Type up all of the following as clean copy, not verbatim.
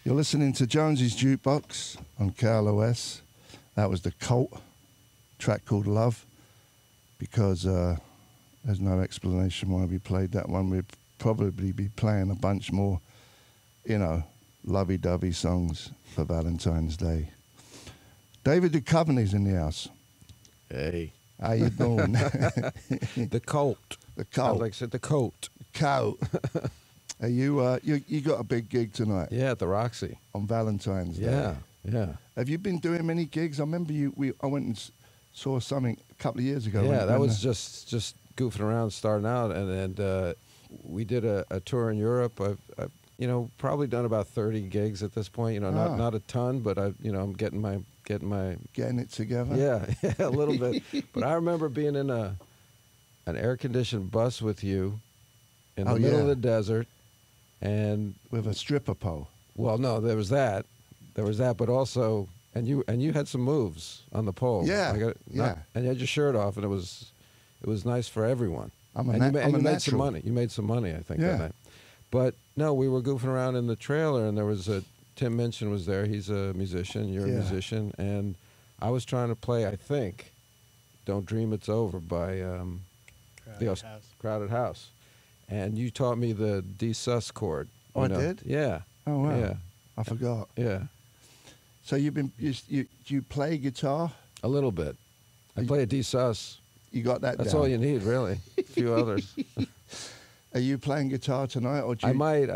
You're listening to Jonesy's Jukebox on KLOS. That was the Cult track called Love, because there's no explanation why we played that one. We'd probably be playing a bunch more, lovey-dovey songs for Valentine's Day. David Duchovny's in the house. Hey. How you doing? The Cult. The Cult. Like I said, the Cult. Cult. You got a big gig tonight. Yeah, at the Roxy. On Valentine's Day. Yeah. Have you been doing many gigs? I remember I went and saw something a couple of years ago. Yeah, that was just goofing around, starting out, and we did a tour in Europe. I've probably done about 30 gigs at this point. Not a ton, but I'm getting it together. Yeah, a little bit. But I remember being in an air-conditioned bus with you in the middle of the desert, and with a stripper pole. Well, no, there was that, but also, and you had some moves on the pole. Yeah, and you had your shirt off, and it was nice for everyone. I'm you made natural. some money. You made some money, I think, that night. But no, we were goofing around in the trailer, and there was Tim Minchin was there. He's a musician. You're a musician, and I was trying to play, I think, "Don't Dream It's Over" by Crowded House. And you taught me the D sus chord. Oh, I did? Yeah. Oh, wow. Yeah. I forgot. Yeah. So you play guitar? A little bit. I play a D sus. You got that That's down? all you need, really. A few others. Are you playing guitar tonight? Or I might.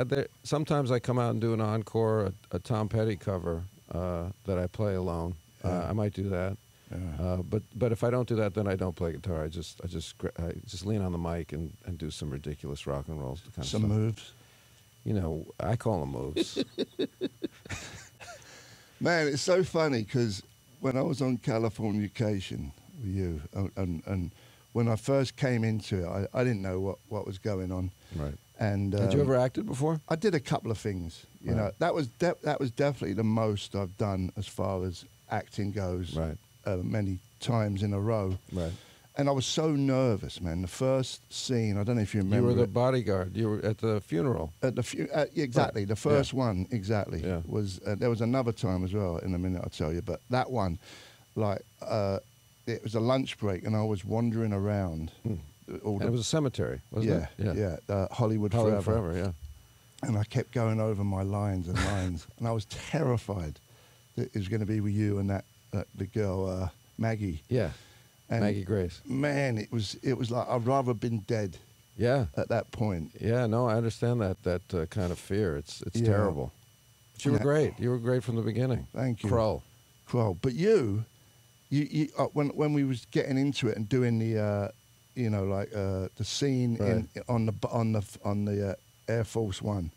Sometimes I come out and do an encore, a Tom Petty cover that I play alone. I might do that. Yeah. But if I don't do that, then I don't play guitar. I just lean on the mic and do some ridiculous rock and rolls. Some moves. I call them moves. Man, it's so funny because when I was on Californication with you, and when I first came into it, I didn't know what was going on. Right. And had you ever acted before? I did a couple of things. You know, that was definitely the most I've done as far as acting goes. Right. Many times in a row. Right. And I was so nervous, man. The first scene, I don't know if you remember. You were the bodyguard. You were at the funeral. At the exactly. Right. The first one, exactly. Yeah. Was there was another time as well. In a minute, I'll tell you. But that one, it was a lunch break, and I was wandering around. And it was a cemetery, wasn't it? Yeah. Hollywood Forever. Yeah. And I kept going over my lines and lines, and I was terrified that it was going to be with you and the girl Maggie. Yeah. And Maggie Grace. Man, it was like I'd rather have been dead. Yeah. At that point. Yeah. No, I understand that kind of fear. It's terrible. But you were great. You were great from the beginning. Thank you. Kroll. But you when we was getting into it and doing the the scene on the Air Force One.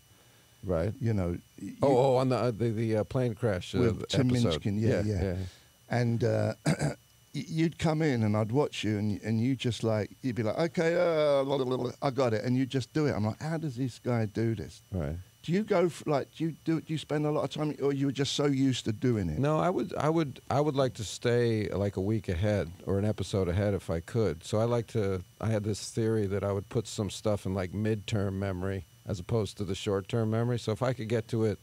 Right. On the plane crash with Tim Minchin. Yeah. And you'd come in and I'd watch you and you just you'd be like, okay, I got it, and you just do it. I'm like, how does this guy do this? Right. Do you go do you spend a lot of time, or you were just so used to doing it? No, I would like to stay like a week ahead or an episode ahead if I could. So I had this theory that I would put some stuff in like midterm memory as opposed to the short-term memory. So if I could get to it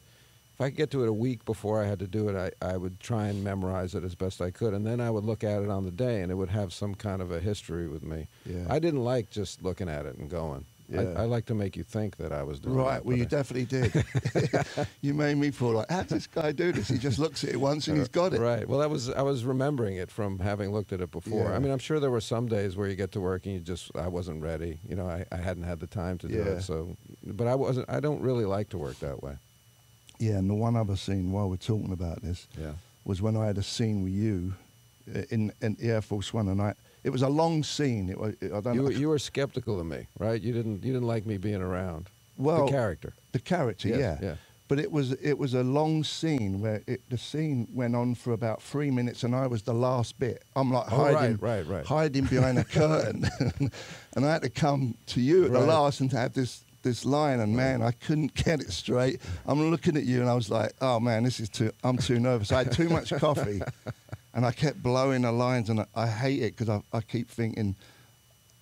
a week before I had to do it, I would try and memorize it as best I could, and then I would look at it on the day, and it would have some kind of a history with me. Yeah. I didn't like just looking at it and going. Yeah. I like to make you think that I was doing it. Right, well, you definitely did. You made me feel like, how does this guy do this? He just looks at it once and he's got it. Right. Well, I was remembering it from having looked at it before. Yeah. I mean, I'm sure there were some days where you get to work and I wasn't ready. I hadn't had the time to do it. So, but I don't really like to work that way. Yeah, and the one other scene while we're talking about this was when I had a scene with you in the Air Force One, and it was a long scene. You were skeptical of me, right? You didn't like me being around. Well, the character. The character, yeah. But it was a long scene where the scene went on for about 3 minutes, and I was the last bit. I'm like hiding behind a curtain, and I had to come to you at the last and to have this line, and man, I couldn't get it straight. I'm looking at you, and I was like, oh man, I'm too nervous. I had too much coffee. And I kept blowing the lines, and I hate it because I keep thinking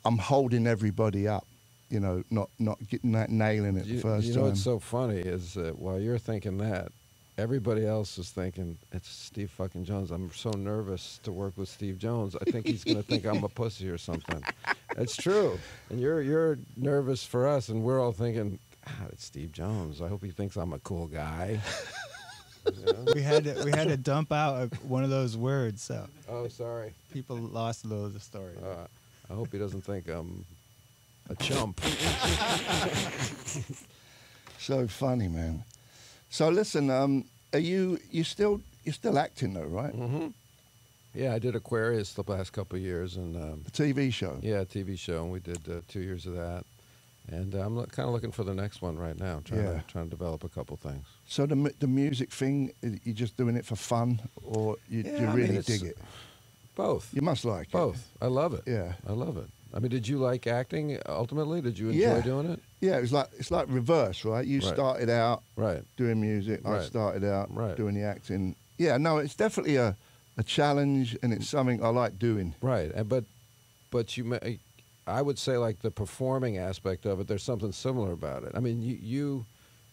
I'm holding everybody up, not getting that nailing it the first time. You know what's so funny is while you're thinking that, everybody else is thinking it's Steve fucking Jones. I'm so nervous to work with Steve Jones. I think he's gonna think I'm a pussy or something. It's true, and you're nervous for us, and we're all thinking, God, it's Steve Jones. I hope he thinks I'm a cool guy. You know? We had to dump out one of those words, so. Oh, sorry. People lost a little of the story. I hope he doesn't think I'm a chump. So funny, man. So listen, are you're still acting though, right? Mm-hmm. Yeah, I did Aquarius the last couple of years, and a TV show. Yeah, a TV show, and we did 2 years of that. And I'm kind of looking for the next one right now, trying to develop a couple things. So the music thing, you just doing it for fun, or you really dig it? Both. You must like both. it. I love it. Yeah, I love it. I mean, did you like acting ultimately? Did you enjoy doing it? Yeah, it's like reverse, right? You started out doing music. I started out doing the acting. Yeah, no, it's definitely a challenge, and it's something I like doing. Right, but I would say like the performing aspect of it, there's something similar about it. I mean, you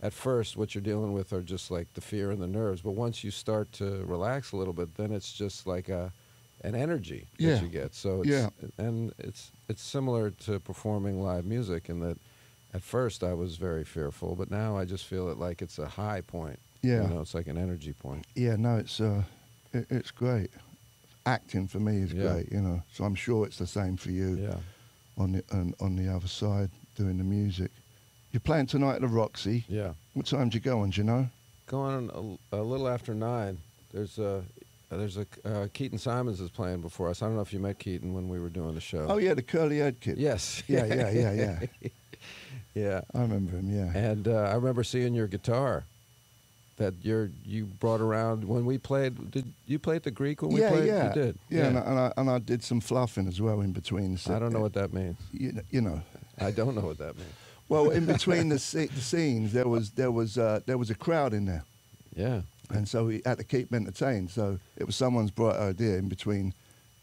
at first what you're dealing with are just like the fear and the nerves, but once you start to relax a little bit, then it's just like an energy that you get. So it's similar to performing live music in that at first I was very fearful, but now I just feel it like it's a high point. Yeah, you know, it's like an energy point. Yeah, no, it's great. Acting for me is great, you know. So I'm sure it's the same for you. Yeah. On the other side, doing the music. You're playing tonight at the Roxy. Yeah. What time do you go on? Do you know? Go on a little after 9. There's a Keaton Simons is playing before us. I don't know if you met Keaton when we were doing the show. Oh yeah, the curly head kid. Yes. Yeah. Yeah. I remember him. Yeah. And I remember seeing your guitar that you brought around when we played. Did you play at the Greek when we played? Yeah, you did. Yeah, and I did some fluffing as well in between. I don't know what that means. You know. I don't know what that means. Well, in between the scenes, there was a crowd in there. Yeah. And so we had to keep them entertained. So it was someone's bright idea in between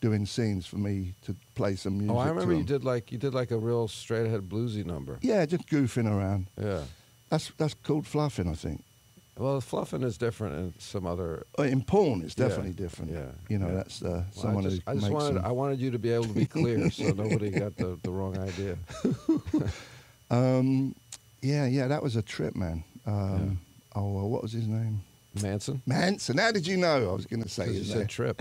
doing scenes for me to play some music. Oh, I remember you did like a real straight ahead bluesy number. Yeah, just goofing around. Yeah. That's called fluffing, I think. Well, fluffing is different in some other. In porn, it's definitely different. Yeah. You know, that's someone who I wanted you to be able to be clear, so nobody got the wrong idea. Yeah, that was a trip, man. Oh, what was his name? Manson. How did you know? I was going to say you said Trip.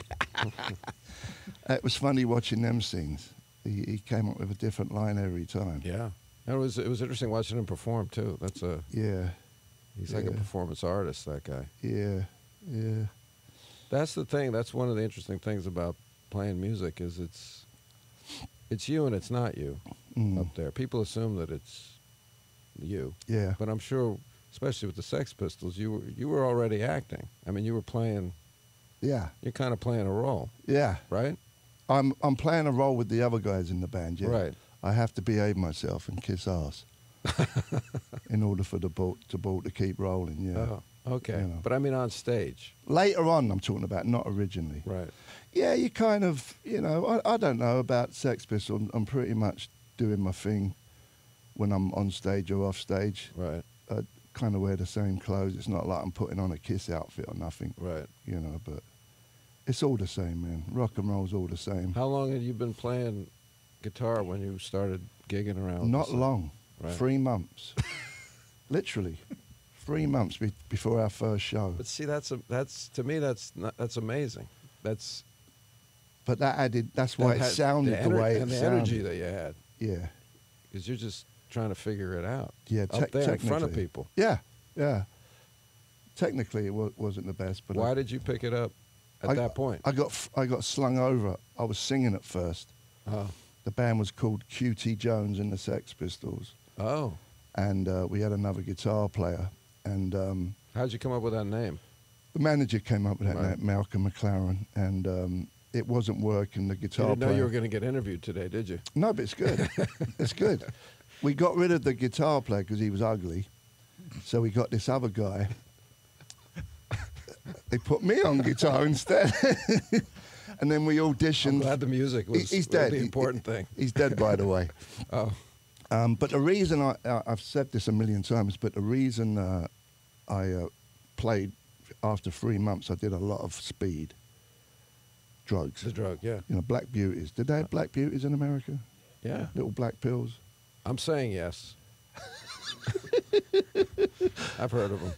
It was funny watching them scenes. He came up with a different line every time. Yeah, and it was interesting watching him perform too. He's like a performance artist, that guy. Yeah. That's the thing. That's one of the interesting things about playing music is it's you and it's not you up there. People assume that it's you. Yeah. But I'm sure, especially with the Sex Pistols, you were already acting. I mean, you were playing. Yeah. You're kind of playing a role. Yeah. Right? I'm playing a role with the other guys in the band, yeah. Right. I have to behave myself and kiss ass in order for the boat to keep rolling, yeah. Oh, okay. You know. But I mean on stage. Later on, I'm talking about, not originally. Right. Yeah, you kind of, I don't know about Sex Pistols. I'm pretty much doing my thing when I'm on stage or off stage. Right. I kind of wear the same clothes. It's not like I'm putting on a Kiss outfit or nothing. Right. But it's all the same, man. Rock and roll's all the same. How long had you been playing guitar when you started gigging around? Not long. Right. 3 months. Literally. 3 months before our first show. But see, that's to me that's amazing. But that's why it sounded the way it sounded. And the energy that you had. Yeah. Because you're just trying to figure it out. Yeah, up there in front of people. Yeah. Technically, it wasn't the best. But why did you pick it up at that point? I got slung over. I was singing at first. Oh. The band was called QT Jones and the Sex Pistols. Oh. And we had another guitar player. And how'd you come up with that name? The manager came up with that name, Malcolm McLaren, and it wasn't working. The guitar You didn't know player. you were going to get interviewed today, did you? No, but it's good. It's good. We got rid of the guitar player because he was ugly, so we got this other guy. They put me on guitar instead. And then we auditioned. I'm glad the music was he's dead. the important thing. He's dead, by the way. Oh. But the reason I've said this a million times, but the reason I played after 3 months, I did a lot of speed drugs. The drug, yeah. You know, black beauties. Did they have black beauties in America? Yeah. Little black pills. I'm saying yes. I've heard of them.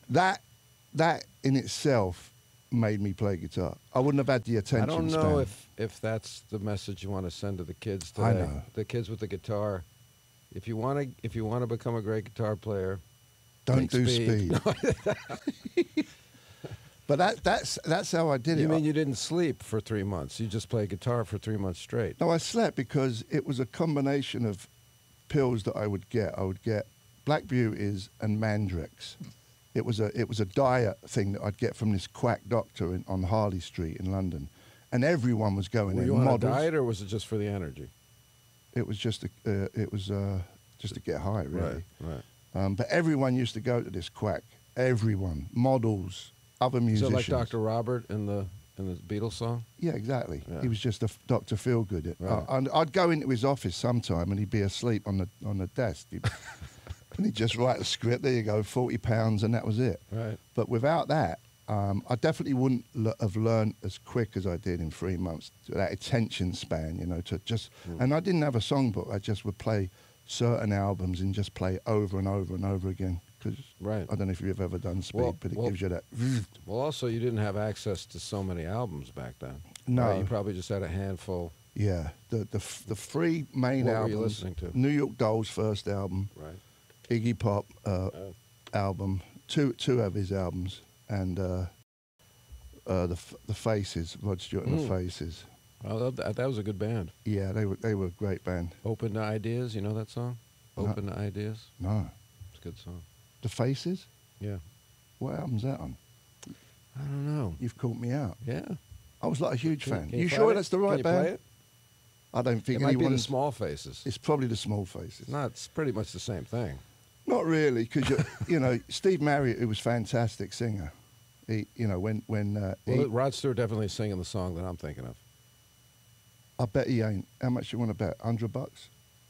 That in itself made me play guitar. I wouldn't have had the attention I don't span. know if that's the message you want to send to the kids today. I know. The kids with the guitar. If you want to become a great guitar player, Don't take do speed. But that's how I did it. You mean you didn't sleep for 3 months? You just played guitar for 3 months straight? No, I slept because it was a combination of pills that I would get. I would get black beauties and Mandrex. It was a diet thing that I'd get from this quack doctor on Harley Street in London, and everyone was going Were in. you on models. a diet, or was it just for the energy? It was just to get high, really. Right. But everyone used to go to this quack. Everyone, models, other musicians. So like Dr. Robert in the Beatles song? Yeah, exactly. Yeah. He was just a Dr. Feelgood. Right. I'd go into his office sometime, and he'd be asleep on the desk. And he'd just write a script. There you go, 40 pounds, and that was it. Right. But without that, I definitely wouldn't have learned as quick as I did in 3 months. That attention span, you know, to just. And I didn't have a songbook. I just would play certain albums and just play over and over and over again. Because Right. I don't know if you've ever done speed, but it gives you that. Well, also, you didn't have access to so many albums back then. No. Right? You probably just had a handful. Yeah, the three main What albums. were you listening to? New York Dolls' first album, Right. Iggy Pop album, two of his albums, and the Faces, Rod Stewart and the Faces. Oh, that was a good band. Yeah, they were a great band. Open to Ideas, you know that song? Open to Ideas? No, It's a good song. the Faces. Yeah. What album's that on? I don't know. You've caught me out. Yeah. I was like a huge fan. Can You play sure it? that's the Can right you band? play it? I don't think It might be the anyone's. Small Faces. It's probably the Small Faces. It's pretty much the same thing. Not really, because you know Steve Marriott, who was a fantastic singer. He, you know, when Rod Stewart definitely is singing the song that I'm thinking of. I bet he ain't. How much you want to bet? $100? Do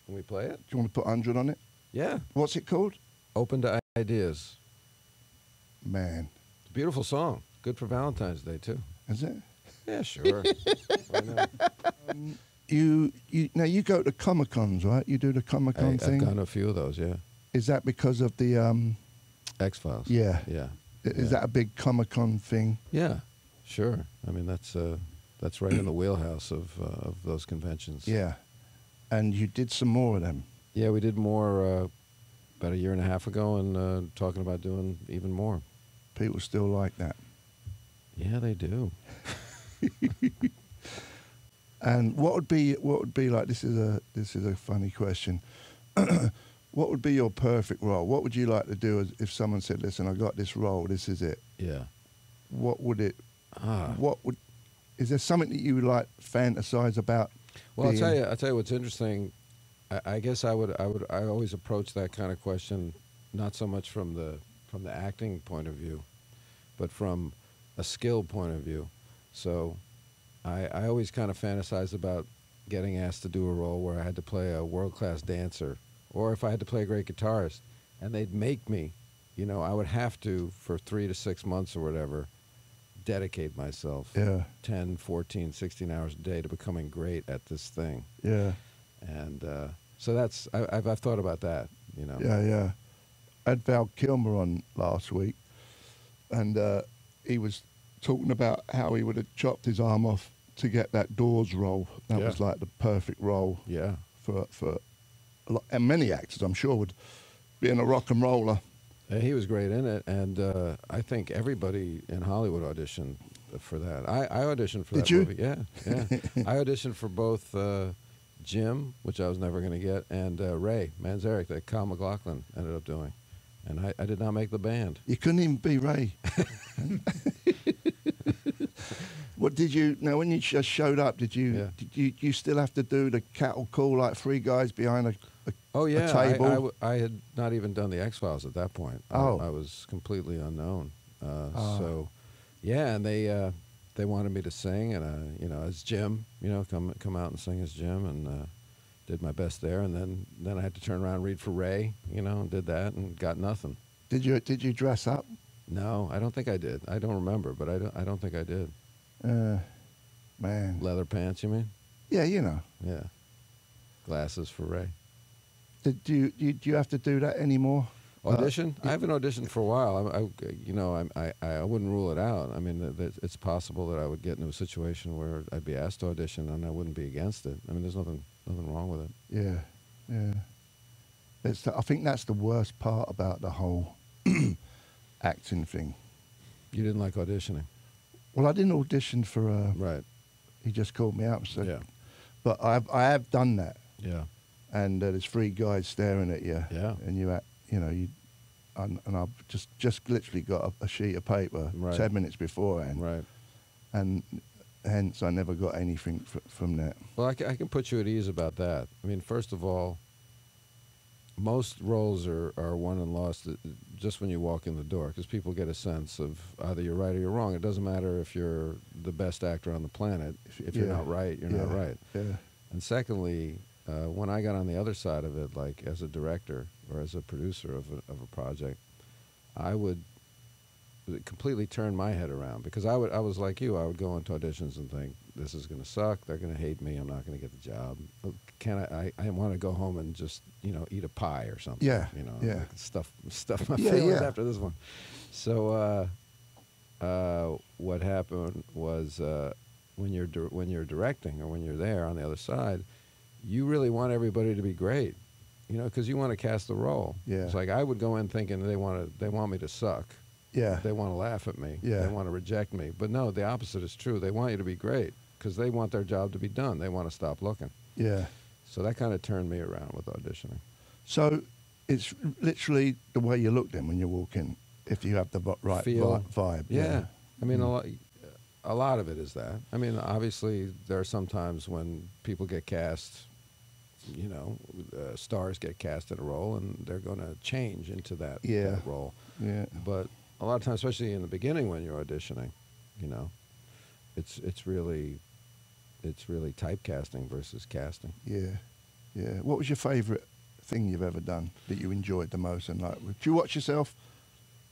Can we play it? you want to put 100 on it? Yeah. What's it called? Open to Ideas. Man, It's a beautiful song. Good for Valentine's Day, too. is it? Yeah, sure. Why not? You now you go to Comic Cons, right? You do the Comic Con I've thing. gone to a few of those, yeah. Is that because of the X-Files. Yeah. Yeah. Is that a big Comic Con thing? Yeah, sure. I mean, that's right in the wheelhouse of those conventions. Yeah. And you did some more of them. Yeah, we did more about a year and a half ago, and talking about doing even more. People still like that. Yeah, they do. And what would be like? This is a funny question. What would be your perfect role? What would you like to do if someone said, "Listen, I got this role. This is it." Yeah. What would it? Is there something that you would like fantasize about? Well, I'll tell you what's interesting. I guess I always approach that kind of question not so much from the acting point of view, but from a skill point of view. So I always kind of fantasize about getting asked to do a role where I had to play a world-class dancer, or if I had to play a great guitarist, and they'd make me, you know, I would have to, for 3 to 6 months or whatever, dedicate myself 10, 14, 16 hours a day to becoming great at this thing. Yeah. And so that's, I've thought about that, you know. Yeah. I had Val Kilmer on last week, and he was talking about how he would have chopped his arm off to get that Doors role. That was like the perfect role. Yeah. For a lot, and many actors, I'm sure, would being a rock and roller. And he was great in it, and I think everybody in Hollywood auditioned for that. I auditioned for that movie. Yeah. I auditioned for both Jim, which I was never going to get, and Ray Manzarek, that Kyle MacLachlan ended up doing. And I did not make the band. You couldn't even be Ray. What did you? Now, when you just showed up, did you still have to do the cattle call like three guys behind a table? I had not even done the X-Files at that point. I was completely unknown. So, yeah, and they wanted me to sing, and you know, as Jim, you know, come out and sing as Jim, and did my best there, and then I had to turn around and read for Ray, you know, and did that and got nothing. Did you dress up? No, I don't think I did. I don't remember, but I don't think I did. Man. Leather pants, you mean? Yeah, you know. Yeah. Glasses for Ray. Do you have to do that anymore? Audition? I haven't auditioned for a while. I wouldn't rule it out. I mean, it's possible that I would get into a situation where I'd be asked to audition and I wouldn't be against it. I mean, there's nothing wrong with it. Yeah, yeah. I think that's the worst part about the whole acting thing. You didn't like auditioning? Well, I didn't audition for. Right. He just called me up. So, yeah. But I have done that. Yeah. And there's 3 guys staring at you. Yeah. And and I've just literally got a sheet of paper 10 minutes beforehand. Right. And hence I never got anything from that. Well, I can put you at ease about that. I mean, first of all, most roles are won and lost just when you walk in the door, because people get a sense of either you're right or you're wrong. It doesn't matter if you're the best actor on the planet. If you're not right, you're not right. Yeah. And secondly, when I got on the other side of it, like as a director or as a producer of a project, I would completely turn my head around, because I was like you. I would go into auditions and think, this is going to suck. They're going to hate me. I'm not going to get the job. I want to go home and just eat a pie or something. Yeah. Like stuff my feelings after this one. So what happened was when you're directing or when you're there on the other side, you really want everybody to be great, because you want to cast the role. Yeah. It's like I would go in thinking they want me to suck. Yeah. They want to laugh at me. Yeah. They want to reject me. But no, the opposite is true. They want you to be great because they want their job to be done. They want to stop looking. Yeah. So that kind of turned me around with auditioning. So it's literally the way you look then when you walk in, if you have the right vibe. Yeah. I mean, a lot of it is that. I mean, obviously, there are some times when people get cast, stars get cast in a role, and they're going to change into that role. Yeah. But a lot of times, especially in the beginning when you're auditioning, it's really typecasting versus casting. Yeah. Yeah. What was your favourite thing you've ever done that you enjoyed the most? And do you watch yourself?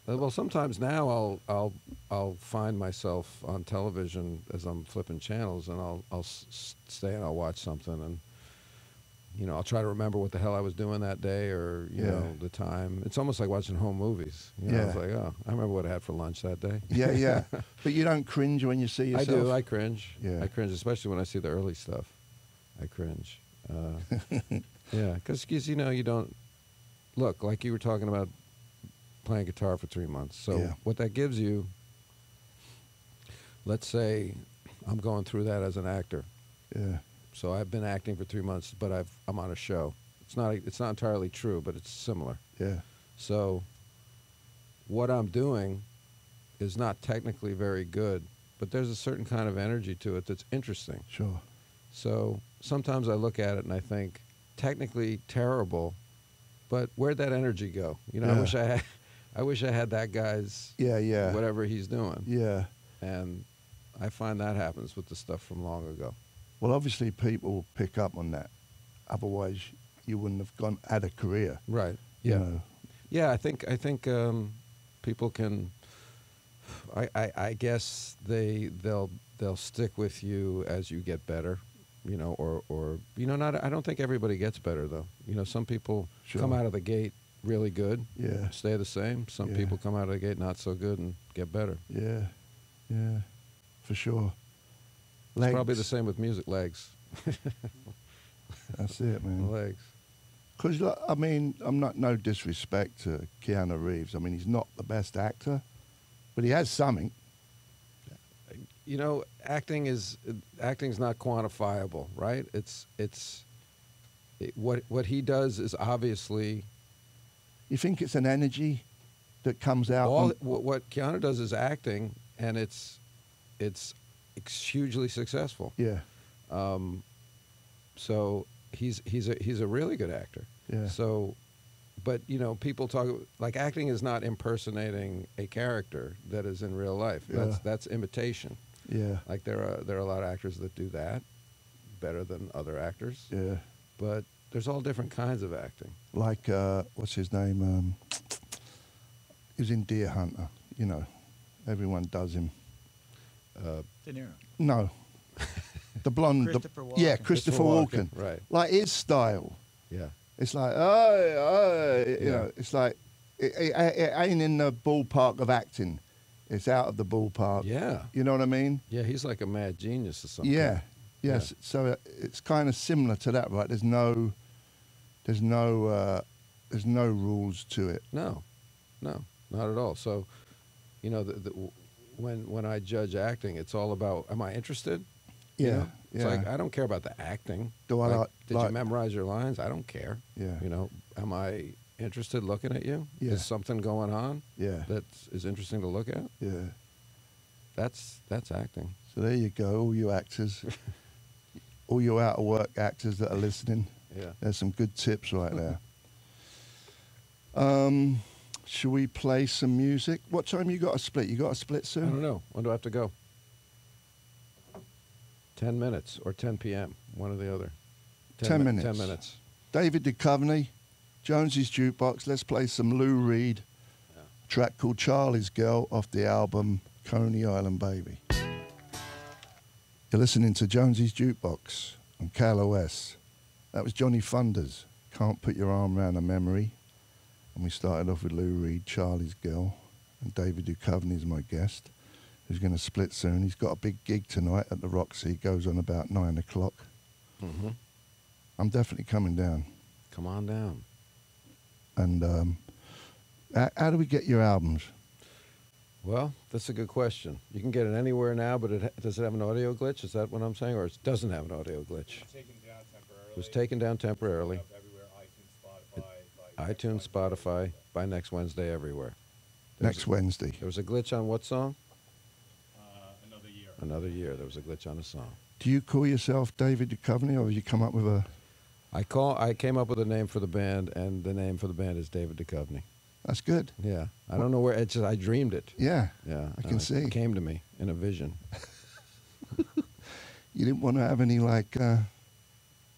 Well, sometimes now I'll find myself on television as I'm flipping channels, and I'll stay and I'll watch something, and I'll try to remember what the hell I was doing that day, or the time. It's almost like watching home movies. It's like, oh, I remember what I had for lunch that day. Yeah, yeah. But you don't cringe when you see yourself? I do. I cringe. Yeah. I cringe, especially when I see the early stuff. I cringe. Yeah, because you don't look like you were talking about playing guitar for 3 months. So what that gives you, let's say I'm going through that as an actor. Yeah. So I've been acting for 3 months, but I'm on a show. It's not entirely true, but it's similar. Yeah. So what I'm doing is not technically very good, but there's a certain kind of energy to it that's interesting. Sure. So sometimes I look at it and I think, technically terrible, but where'd that energy go? I wish I had that guy's whatever he's doing. Yeah. And I find that happens with the stuff from long ago. Well, obviously people pick up on that. Otherwise, you wouldn't have had a career. Right. Yeah. Yeah, I think people can. I guess they'll stick with you as you get better, or not. I don't think everybody gets better though. Some people come out of the gate really good, stay the same. Some people come out of the gate not so good and get better. Yeah, yeah, for sure. It's probably the same with music. Legs. That's it, man. Legs. Because, I mean, I'm not no disrespect to Keanu Reeves. I mean, he's not the best actor, but he has something. Acting's not quantifiable, right? What he does is obviously. You think it's an energy that comes out? What Keanu does is acting, and it's hugely successful. Yeah. So he's a really good actor. Yeah. So, but people talk like acting is not impersonating a character that is in real life. That's imitation. Yeah. Like there are a lot of actors that do that better than other actors. Yeah. But there's all different kinds of acting. Like what's his name? He was in Deer Hunter. you know, everyone does him. De Niro. No. The blonde. Christopher Walken. Yeah, Christopher Walken. Right. Like his style. Yeah. It's like, you know, it's like, it ain't in the ballpark of acting. It's out of the ballpark. Yeah. You know what I mean? Yeah, he's like a mad genius or something. Yeah. Yes. Yeah. So it's kind of similar to that, right? There's no rules to it. No, not at all. So, you know, when I judge acting, it's all about, am I interested? Yeah. You know? It's Yeah. like, I don't care about the acting. Do I Did you memorize your lines? I don't care. Yeah. You know, am I interested looking at you? Yeah. Is something going on Yeah. that is interesting to look at? Yeah. That's acting. So there you go, all you actors, all you out of work actors that are listening. Yeah. There's some good tips right there. Should we play some music? What time you got a split? You got a split I soon? don't know. When do I have to go? 10 minutes or 10 p.m. One or the other. 10 minutes. 10 minutes. David Duchovny, Jonesy's Jukebox. Let's play some Lou Reed. Yeah. Track called Charlie's Girl off the album Coney Island Baby. You're listening to Jonesy's Jukebox on KLOS. That was Johnny Thunders, Can't Put Your Arm Around a Memory. And we started off with Lou Reed, Charlie's Girl. And David Duchovny is my guest, who's going to split soon. He's got a big gig tonight at the Roxy. It goes on about 9 o'clock. Mm-hmm. I'm definitely coming down. Come on down. And how do we get your albums? Well, that's a good question. You can get it anywhere now, but does it have an audio glitch? Is that what I'm saying? Or it doesn't have an audio glitch? It was taken down temporarily. iTunes, Spotify, by next Wednesday everywhere. Next Wednesday. There was a glitch on what song? Another Year. Another Year. There was a glitch on a song. Do you call yourself David Duchovny, or have you come up with a... I came up with a name for the band, and the name for the band is David Duchovny. That's good. Yeah. I don't know where, it's just, I dreamed it. Yeah. Yeah. I can see. It came to me in a vision. You didn't want to have any, like,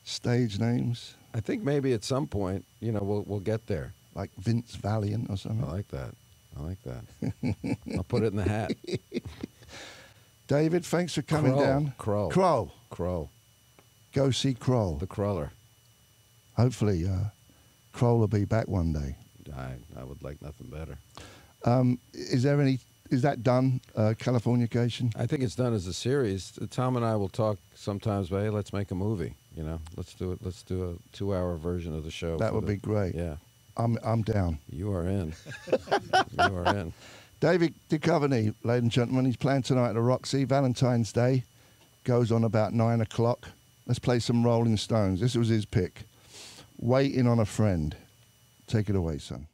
stage names? I think maybe at some point, you know, we'll get there. Like Vince Valiant or something? I like that. I like that. I'll put it in the hat. David, thanks for coming down. Kroll. Kroll. Go see Kroll. The Cruller. Hopefully, Kroll will be back one day. I would like nothing better. Is that done, Californication? I think it's done as a series. Tom and I will talk sometimes, but hey, let's make a movie. You know, let's do it. Let's do a 2-hour version of the show. That would be great. Yeah. I'm down. You are in. You are in. David Duchovny, ladies and gentlemen, he's playing tonight at the Roxy. Valentine's Day goes on about 9 o'clock. Let's play some Rolling Stones. This was his pick. Waiting on a Friend. Take it away, son.